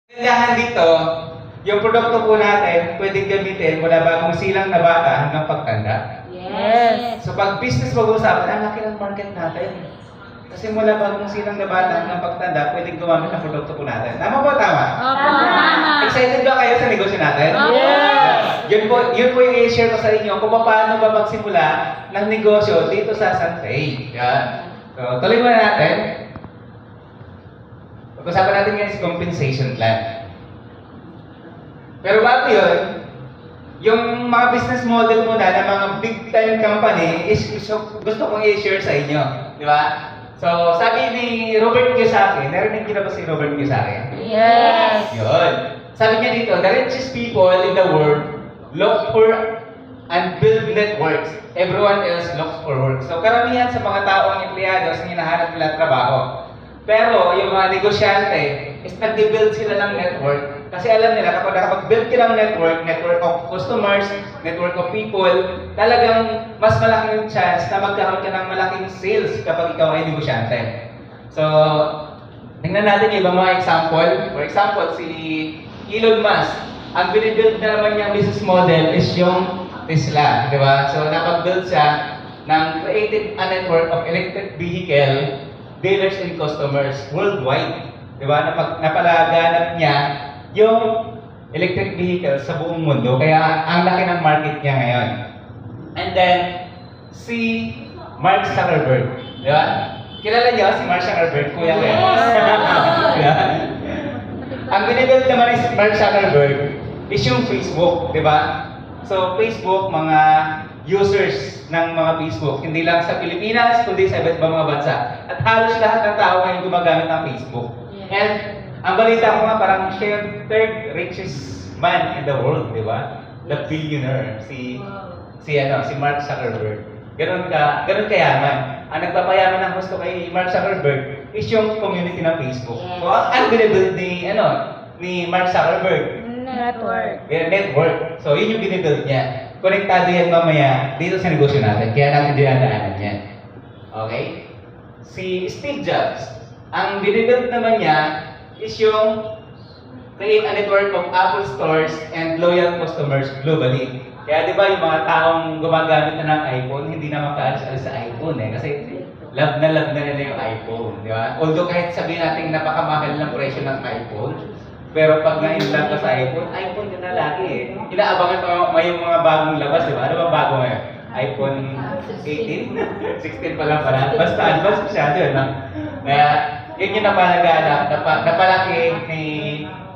Kailangan dito, yung produkto po natin, pwedeng gamitin mula bagong silang na bata hanggang pagtanda. Yes. So pag business pag-uusapan, ang laki ng market natin. Kasi mula bagong silang na bata hanggang pagtanda, pwedeng gumamit ng produkto po natin. Tama po, tama? Tama. Excited ba kayo sa negosyo natin? Yes. Yun po yung i-share ko sa inyo kung paano ba magsimula ng negosyo dito sa San Fe. Yan. So, tuloy muna natin. Pag-usapan natin ngayon si compensation plan. Pero bago yun, yung mga business model muna ng mga big time company is gusto kong i-share sa inyo. Di ba? So, sabi ni Robert Kiyosaki, narinig niyo na ba si Robert Kiyosaki? Yes. Yun. Sabi niya dito, the richest people in the world look for and build networks. Everyone else looks for work. So, karamihan sa mga taong empleyado sa hinahanap nila trabaho. Pero, yung mga negosyante, is nag-build sila ng network. Kasi alam nila, kapag nakapag-build ka ng network of customers, network of people, talagang mas malaking chance na magkaroon ka ng malaking sales kapag ikaw ay negosyante. So, tingnan natin yung ibang mga example. For example, si Elon Musk, ang binibuild na naman niyang business model is yung Tesla, di ba? So, napag-build siya ng created a network of electric vehicle dealers and customers worldwide. Di ba? Napalaganap niya yung electric vehicle sa buong mundo. Kaya ang laki ng market niya ngayon. And then, si Mark Zuckerberg. Di ba? Kilala niyo si Mark Zuckerberg? Kuya ko yan. Diba? Ang binibuild naman ni Mark Zuckerberg is yung Facebook. Di ba? So, Facebook, mga users ng mga Facebook, hindi lang sa Pilipinas, kundi sa iba't ibang mga bansa. At halos lahat ng tao ngayon gumagamit ng Facebook. And ang balita ko nga parang siya yung third richest man in the world, di ba? The billionaire, si Mark Zuckerberg. Ganun kayaman. Ang nagpapayaman ng gusto kay Mark Zuckerberg is yung community ng Facebook. Yes. So, ang binibuild ni Mark Zuckerberg? Network. Network. So, yun yung binibuild niya. Konektado yan mamaya dito sa negosyo natin. Kaya natin dinadaanan yan. Okay? Si Steve Jobs, ang binibuild naman niya is yung create a network of Apple stores and loyal customers globally. Kaya di ba yung mga taong gumagamit na ng iPhone, hindi na makaalis-alis sa iPhone eh. Kasi love na nila yung iPhone. Di ba? Although kahit sabihin natin napakamahal ng presyo ng iPhone, pero pag na-in-love ka sa iPhone yun na lagi eh. Inaabangan pa yung mga bagong labas, di ba? Ano ba bago ngayon? iPhone 18? 16 pa lang pala. Basta advance masyado yun. Kaya yun yung napalaki ni